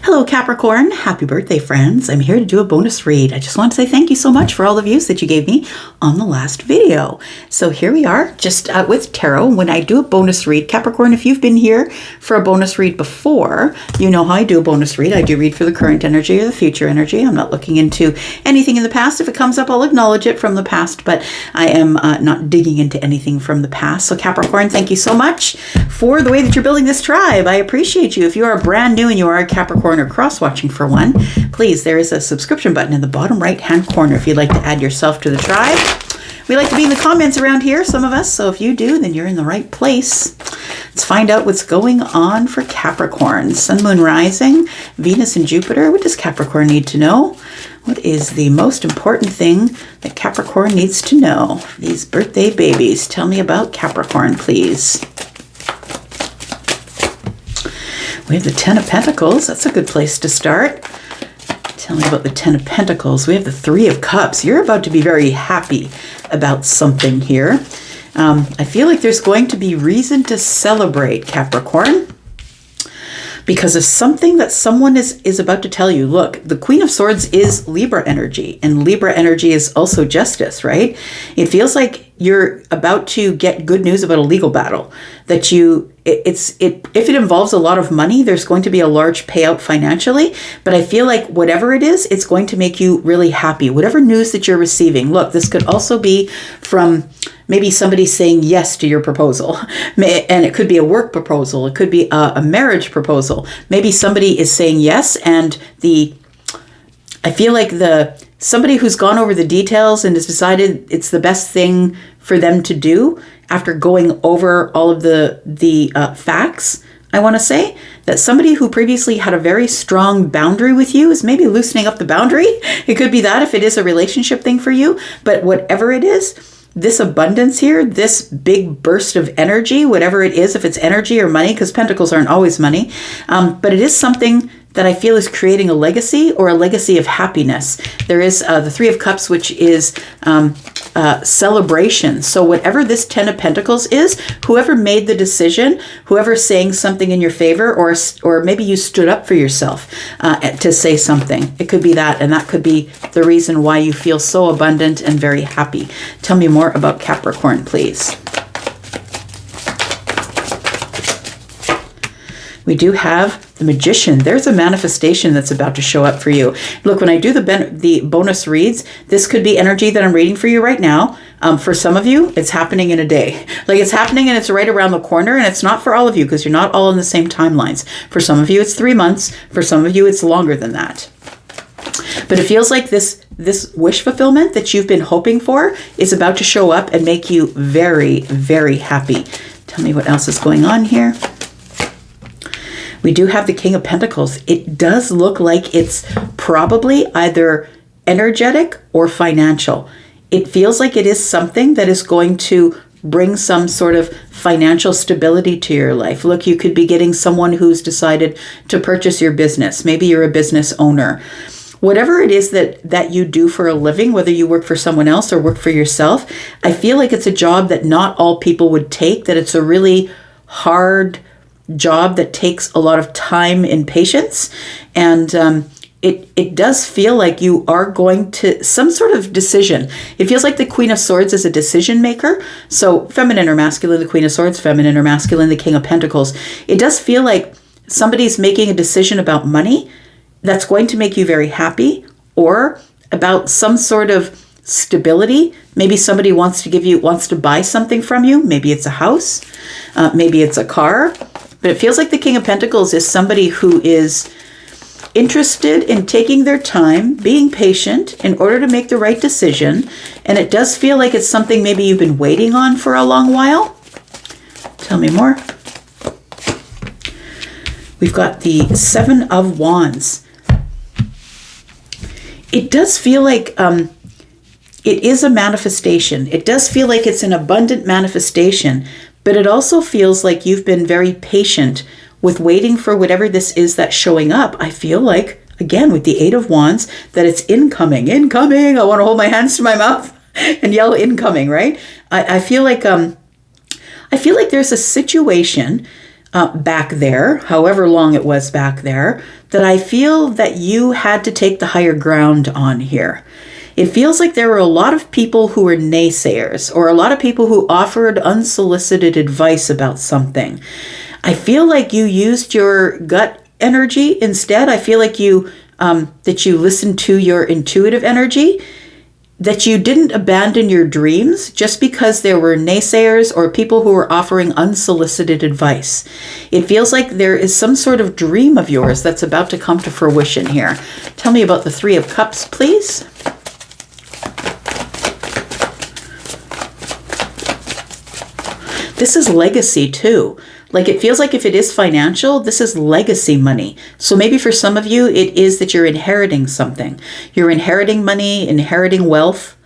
Hello Capricorn, happy birthday friends. I'm here to do a bonus read. I just want to say thank you so much for all the views that you gave me on the last video. So here we are, just with tarot. When I do a bonus read, Capricorn, if you've been here for a bonus read before, you know how I do a bonus read. I do read for the current energy or the future energy. I'm not looking into anything in the past. If it comes up, I'll acknowledge it from the past, but I am not digging into anything from the past. So Capricorn, thank you so much for the way that you're building this tribe. I appreciate you. If you are brand new and you are a Capricorn or cross-watching for one, please, there is a subscription button in the bottom right-hand corner if you'd like to add yourself to the tribe. We like to be in the comments around here, some of us, so if you do, then you're in the right place. Let's find out what's going on for Capricorn. Sun, Moon, Rising, Venus, and Jupiter. What does Capricorn need to know? What is the most important thing that Capricorn needs to know? These birthday babies. Tell me about Capricorn, please. We have the Ten of Pentacles. That's a good place to start. Tell me about the Ten of Pentacles. We have the Three of Cups. You're about to be very happy about something here. I feel like there's going to be reason to celebrate, Capricorn, because of something that someone is about to tell you. Look, the Queen of Swords is Libra energy, and Libra energy is also justice, right? It feels like you're about to get good news about a legal battle, that if it involves a lot of money, there's going to be a large payout financially, but I feel like whatever it is, it's going to make you really happy. Whatever news that you're receiving. Look, this could also be from maybe somebody saying yes to your proposal, and it could be a work proposal. It could be a marriage proposal. Maybe somebody is saying yes, and I feel like somebody who's gone over the details and has decided it's the best thing for them to do after going over all of the facts. I want to say that somebody who previously had a very strong boundary with you is maybe loosening up the boundary. It could be that if it is a relationship thing for you, but whatever it is, this abundance here, this big burst of energy, whatever it is, if it's energy or money, because pentacles aren't always money, but it is something that I feel is creating a legacy or a legacy of happiness. There is the Three of Cups, which is celebration. So whatever this Ten of Pentacles is, whoever made the decision, whoever's saying something in your favor, or maybe you stood up for yourself to say something. It could be that, and that could be the reason why you feel so abundant and very happy. Tell me more about Capricorn, please. We do have the Magician. There's a manifestation that's about to show up for you. Look, when I do the bonus reads, this could be energy that I'm reading for you right now. For some of you, it's happening in a day. Like it's happening and it's right around the corner, and it's not for all of you because you're not all in the same timelines. For some of you, it's 3 months. For some of you, it's longer than that. But it feels like this wish fulfillment that you've been hoping for is about to show up and make you very, very happy. Tell me what else is going on here. We do have the King of Pentacles. It does look like it's probably either energetic or financial. It feels like it is something that is going to bring some sort of financial stability to your life. Look, you could be getting someone who's decided to purchase your business. Maybe you're a business owner. Whatever it is that you do for a living, whether you work for someone else or work for yourself, I feel like it's a job that not all people would take, that it's a really hard job that takes a lot of time and patience, and it does feel like you are going to some sort of decision. It feels like the Queen of Swords is a decision maker, so feminine or masculine, the Queen of Swords, feminine or masculine, the King of Pentacles. It does feel like somebody's making a decision about money that's going to make you very happy, or about some sort of stability. Maybe somebody wants to buy something from you. Maybe it's a house, maybe it's a car. But it feels like the King of Pentacles is somebody who is interested in taking their time, being patient in order to make the right decision. And it does feel like it's something maybe you've been waiting on for a long while. Tell me more. We've got the Seven of Wands. It does feel like it is a manifestation. It does feel like it's an abundant manifestation. But it also feels like you've been very patient with waiting for whatever this is that's showing up. I feel like, again, with the Eight of Wands, that it's incoming. Incoming! I want to hold my hands to my mouth and yell incoming, right? I feel like there's a situation back there, however long it was back there, that I feel that you had to take the higher ground on here. It feels like there were a lot of people who were naysayers, or a lot of people who offered unsolicited advice about something. I feel like you used your gut energy instead. I feel like you that you listened to your intuitive energy, that you didn't abandon your dreams just because there were naysayers or people who were offering unsolicited advice. It feels like there is some sort of dream of yours that's about to come to fruition here. Tell me about the Three of Cups, please. This is legacy too. Like, it feels like if it is financial, this is legacy money. So maybe for some of you, it is that you're inheriting something. You're inheriting money, inheriting wealth.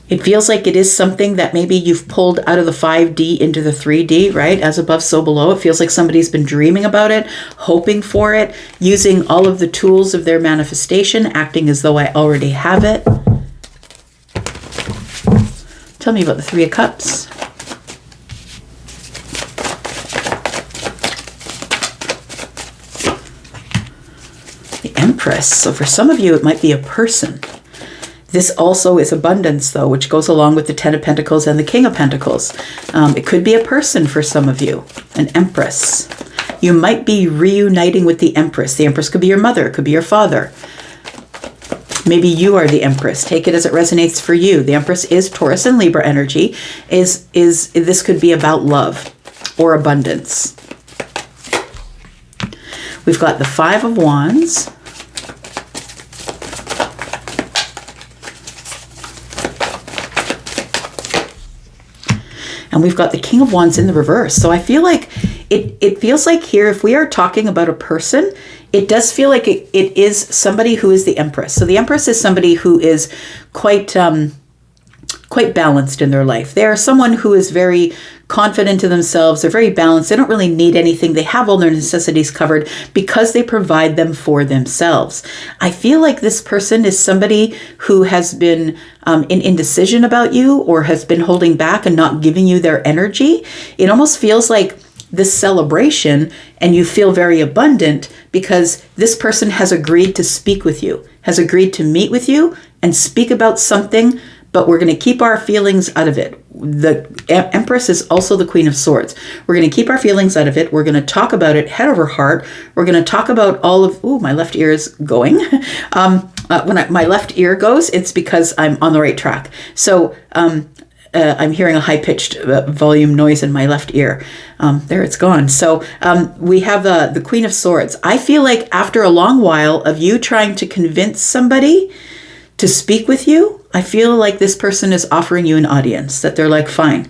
It feels like it is something that maybe you've pulled out of the 5D into the 3D, right? As above, so below. It feels like somebody's been dreaming about it, hoping for it, using all of the tools of their manifestation, acting as though I already have it. Tell me about the Three of Cups. The Empress. So for some of you, it might be a person. This also is abundance, though, which goes along with the Ten of Pentacles and the King of Pentacles. It could be a person for some of you, an Empress. You might be reuniting with the Empress. The Empress could be your mother, it could be your father. Maybe you are the Empress. Take it as it resonates for you. The Empress is Taurus and Libra energy. This could be about love or abundance. We've got the Five of Wands. And we've got the King of Wands in the reverse. So I feel like it feels like here, if we are talking about a person, it does feel like it is somebody who is the Empress. So the Empress is somebody who is quite balanced in their life. They are someone who is very confident in themselves. They're very balanced. They don't really need anything. They have all their necessities covered because they provide them for themselves. I feel like this person is somebody who has been in indecision about you, or has been holding back and not giving you their energy. It almost feels like this celebration, and you feel very abundant because this person has agreed to speak with you, has agreed to meet with you and speak about something, but we're going to keep our feelings out of it. The Empress is also the Queen of Swords. We're going to keep our feelings out of it. We're going to talk about it head over heart. We're going to talk about all of, my left ear is going. When my left ear goes, it's because I'm on the right track. So I'm hearing a high-pitched volume noise in my left ear. There, it's gone. So we have the Queen of Swords. I feel like after a long while of you trying to convince somebody to speak with you, I feel like this person is offering you an audience, that they're like, fine,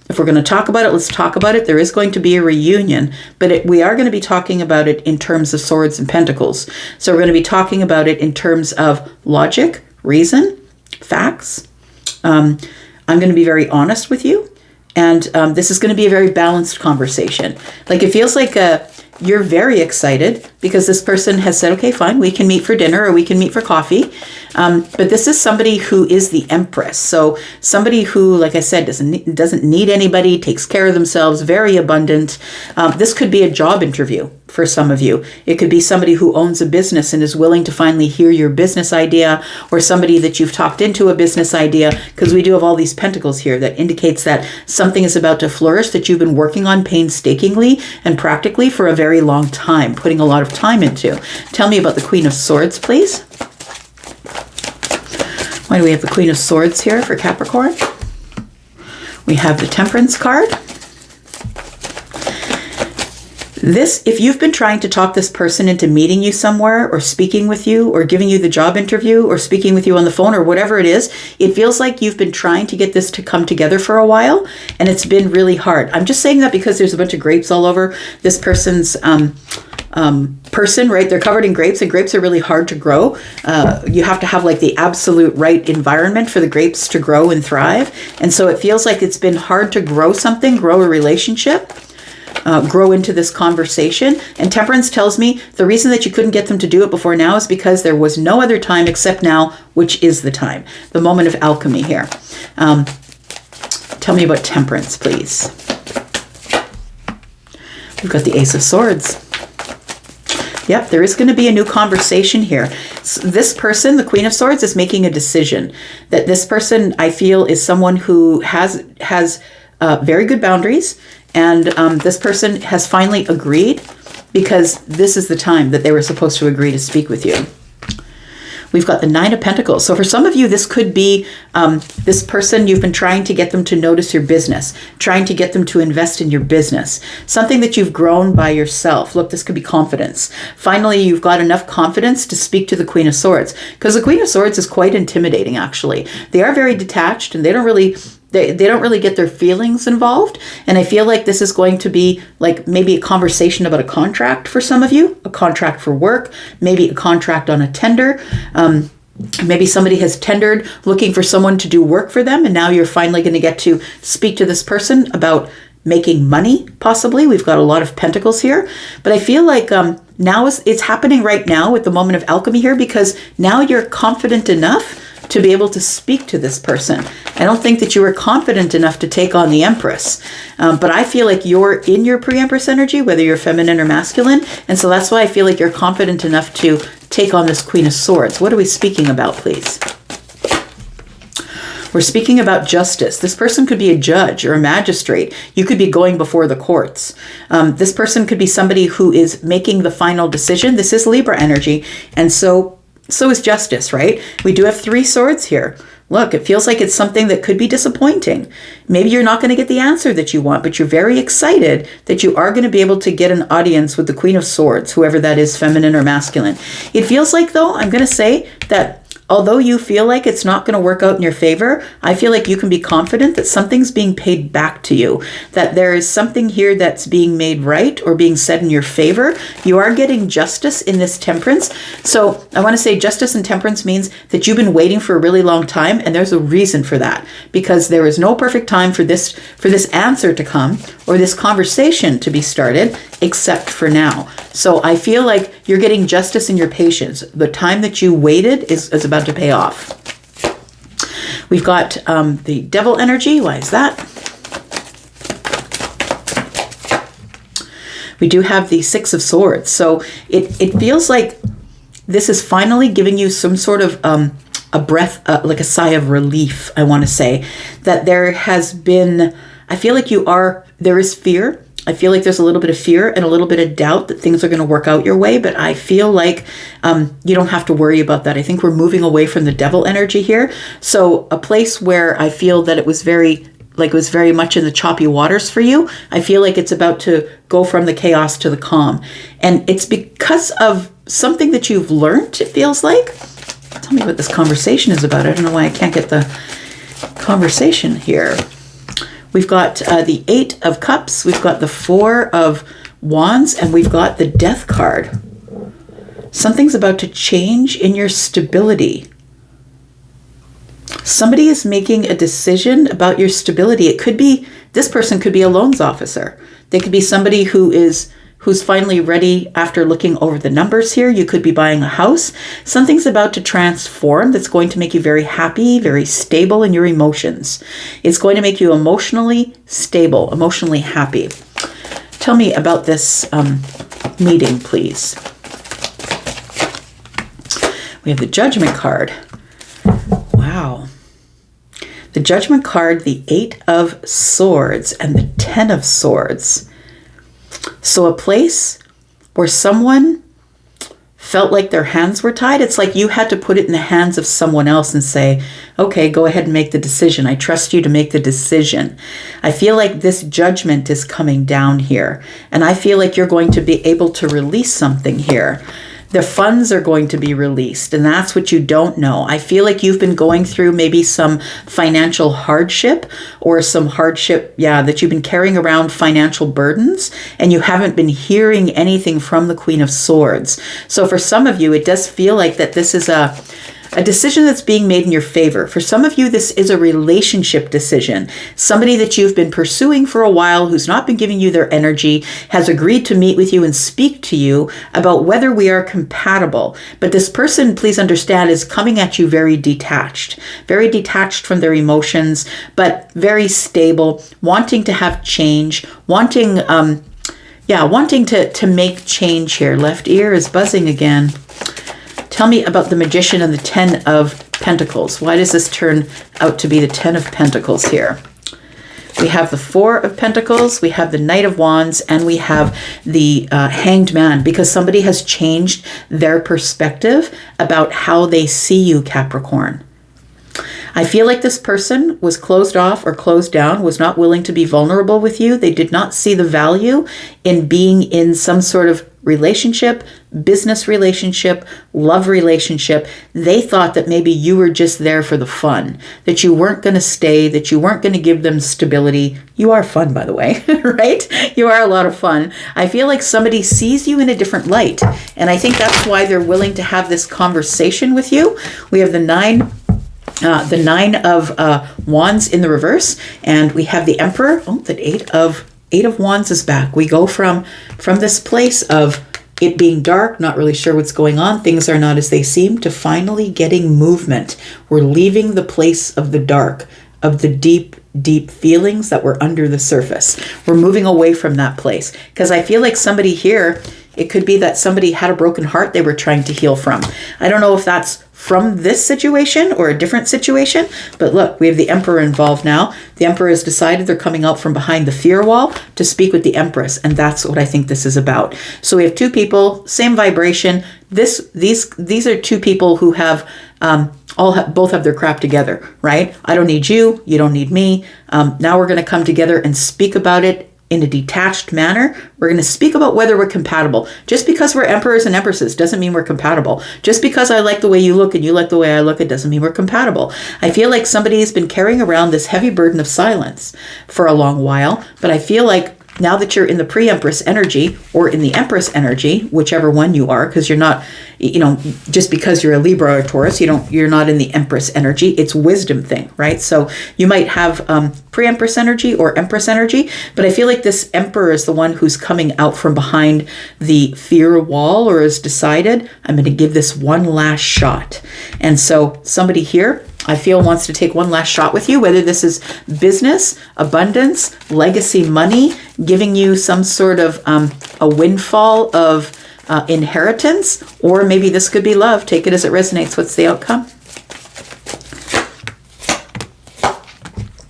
if we're going to talk about it, let's talk about it. There is going to be a reunion, but we are going to be talking about it in terms of Swords and Pentacles. So we're going to be talking about it in terms of logic, reason, facts. I'm going to be very honest with you. And this is going to be a very balanced conversation. Like, it feels like you're very excited because this person has said, okay, fine, we can meet for dinner or we can meet for coffee. But this is somebody who is the Empress. So somebody who, like I said, doesn't need anybody, takes care of themselves, very abundant. This could be a job interview for some of you. It could be somebody who owns a business and is willing to finally hear your business idea, or somebody that you've talked into a business idea, because we do have all these pentacles here that indicates that something is about to flourish that you've been working on painstakingly and practically for a very long time, putting a lot of time into. Tell me about the Queen of Swords, please. Why do we have the Queen of Swords here for Capricorn? We have the Temperance card. This, if you've been trying to talk this person into meeting you somewhere or speaking with you or giving you the job interview or speaking with you on the phone or whatever it is, it feels like you've been trying to get this to come together for a while and it's been really hard. I'm just saying that because there's a bunch of grapes all over this person's person, right? They're covered in grapes, and grapes are really hard to grow. You have to have like the absolute right environment for the grapes to grow and thrive. And so it feels like it's been hard to grow something, grow a relationship, grow into this conversation. And Temperance tells me the reason that you couldn't get them to do it before now is because there was no other time except now, which is the time, the moment of alchemy here. Tell me about Temperance, please. We've got the Ace of Swords. Yep, there is going to be a new conversation here. This person, the Queen of Swords, is making a decision. That this person, I feel, is someone who has very good boundaries. And this person has finally agreed, because this is the time that they were supposed to agree to speak with you. We've got the Nine of Pentacles. So for some of you, this could be this person, you've been trying to get them to notice your business, trying to get them to invest in your business, something that you've grown by yourself. Look, this could be confidence. Finally, you've got enough confidence to speak to the Queen of Swords, because the Queen of Swords is quite intimidating, actually. They are very detached, and they don't really get their feelings involved. And I feel like this is going to be like maybe a conversation about a contract for some of you, a contract for work, maybe a contract on a tender. Maybe somebody has tendered looking for someone to do work for them, and now you're finally going to get to speak to this person about making money, possibly. We've got a lot of pentacles here. But I feel like now it's happening right now with the moment of alchemy here, because now you're confident enough to be able to speak to this person. I don't think that you were confident enough to take on the Empress, but I feel like you're in your pre-Empress energy, whether you're feminine or masculine, and so that's why I feel like you're confident enough to take on this Queen of Swords. What are we speaking about, please? We're speaking about justice. This person could be a judge or a magistrate. You could be going before the courts. This person could be somebody who is making the final decision. This is Libra energy, and so is justice, right? We do have 3 swords here. Look, it feels like it's something that could be disappointing. Maybe you're not going to get the answer that you want, but you're very excited that you are going to be able to get an audience with the Queen of Swords, whoever that is, feminine or masculine. It feels like, though, I'm going to say that although you feel like it's not going to work out in your favor, I feel like you can be confident that something's being paid back to you, that there is something here that's being made right or being said in your favor. You are getting justice in this Temperance. So I want to say justice and temperance means that you've been waiting for a really long time, and there's a reason for that, because there is no perfect time for this answer to come or this conversation to be started except for now. So I feel like you're getting justice in your patience. The time that you waited is about to pay off. We've got the Devil energy. Why is that? We do have the Six of Swords. So it feels like this is finally giving you some sort of a breath, like a sigh of relief, I want to say. That there has been, I feel like there is fear. I feel like there's a little bit of fear and a little bit of doubt that things are going to work out your way, but I feel like you don't have to worry about that. I think we're moving away from the Devil energy here. So a place where I feel that it was very much in the choppy waters for you, I feel like it's about to go from the chaos to the calm. And it's because of something that you've learned, it feels like. Tell me what this conversation is about. I don't know why I can't get the conversation here. We've got the 8 of Cups, we've got the 4 of Wands, and we've got the Death card. Something's about to change in your stability. Somebody is making a decision about your stability. It could be, this person could be a loans officer. They could be somebody who's finally ready after looking over the numbers here. You could be buying a house. Something's about to transform that's going to make you very happy, very stable in your emotions. It's going to make you emotionally stable, emotionally happy. Tell me about this meeting, please. We have the Judgment card. Wow. The Judgment card, the 8 of Swords, and the 10 of Swords. So a place where someone felt like their hands were tied. It's like you had to put it in the hands of someone else and say, okay, go ahead and make the decision. I trust you to make the decision. I feel like this judgment is coming down here. And I feel like you're going to be able to release something here. The funds are going to be released, and that's what you don't know. I feel like you've been going through maybe some financial hardship or some hardship, that you've been carrying around financial burdens, and you haven't been hearing anything from the Queen of Swords. So for some of you, it does feel like that this is a decision that's being made in your favor. For some of you, this is a relationship decision. Somebody that you've been pursuing for a while who's not been giving you their energy has agreed to meet with you and speak to you about whether we are compatible. But this person, please understand, is coming at you very detached from their emotions, but very stable, wanting to have change, wanting Yeah, wanting to make change here. Left ear is buzzing again. Tell me about the Magician and the 10 of Pentacles. Why does this turn out to be the 10 of Pentacles here? We have the 4 of Pentacles, we have the Knight of Wands, and we have the Hanged Man, because somebody has changed their perspective about how they see you, Capricorn. I feel like this person was closed off or closed down, was not willing to be vulnerable with you. They did not see the value in being in some sort of relationship, business relationship, love relationship. They thought that maybe you were just there for the fun, that you weren't going to stay, that you weren't going to give them stability. You are fun, by the way, right? You are a lot of fun. I feel like somebody sees you in a different light. And I think that's why they're willing to have this conversation with you. We have the 9 of Wands in the reverse, and we have the Emperor. Oh, the 8 of Wands is back. We go from this place of it being dark, not really sure what's going on, things are not as they seem, to finally getting movement. We're leaving the place of the dark, of the deep, deep feelings that were under the surface. We're moving away from that place, because I feel like somebody here, it could be that somebody had a broken heart they were trying to heal from. I don't know if that's from this situation or a different situation, but look, we have the Emperor involved now. The Emperor has decided they're coming out from behind the fear wall to speak with the Empress, and that's what I think this is about. So we have 2 people, same vibration. These are 2 people who have both have their crap together, right? I don't need you, you don't need me. Now we're going to come together and speak about it in a detached manner. We're going to speak about whether we're compatible. Just because we're emperors and empresses doesn't mean we're compatible. Just because I like the way you look and you like the way I look, it doesn't mean we're compatible. I feel like somebody has been carrying around this heavy burden of silence for a long while, but I feel like now that you're in the pre-empress energy or in the empress energy, whichever one you are, because you're not, just because you're a Libra or a Taurus, you're not in the empress energy. It's wisdom thing, right? So you might have pre-empress energy or empress energy, but I feel like this emperor is the one who's coming out from behind the fear wall, or has decided, I'm going to give this one last shot. And so somebody here, I feel, wants to take one last shot with you, whether this is business, abundance, legacy money, giving you some sort of a windfall of inheritance, or maybe this could be love. Take it as it resonates. What's the outcome?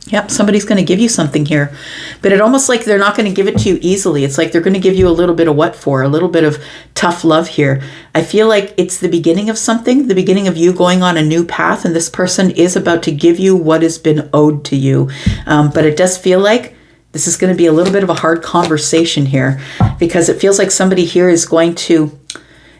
Yep, somebody's going to give you something here, but it almost like they're not going to give it to you easily. It's like they're going to give you a little bit of what for, a little bit of tough love here. I feel like it's the beginning of something, the beginning of you going on a new path, and this person is about to give you what has been owed to you. But it does feel like this is going to be a little bit of a hard conversation here, because it feels like somebody here is going to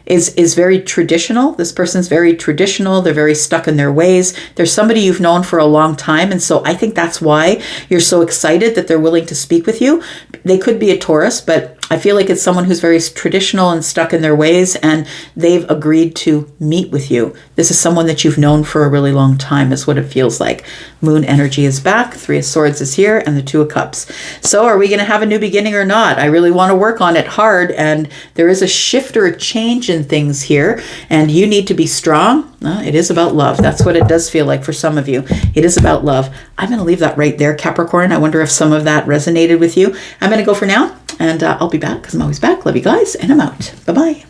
is very traditional. This person's very traditional. They're very stuck in their ways. There's somebody you've known for a long time. And so I think that's why you're so excited that they're willing to speak with you. They could be a Taurus, but I feel like it's someone who's very traditional and stuck in their ways, and they've agreed to meet with you. This is someone that you've known for a really long time, is what it feels like. Moon energy is back, 3 of Swords is here, and the 2 of Cups. So are we going to have a new beginning or not? I really want to work on it hard, and there is a shift or a change in things here, and you need to be strong. It is about love. That's what it does feel like for some of you. It is about love. I'm going to leave that right there, Capricorn. I wonder if some of that resonated with you. I'm going to go for now, and I'll be back, because I'm always back. Love you guys, and I'm out. Bye-bye.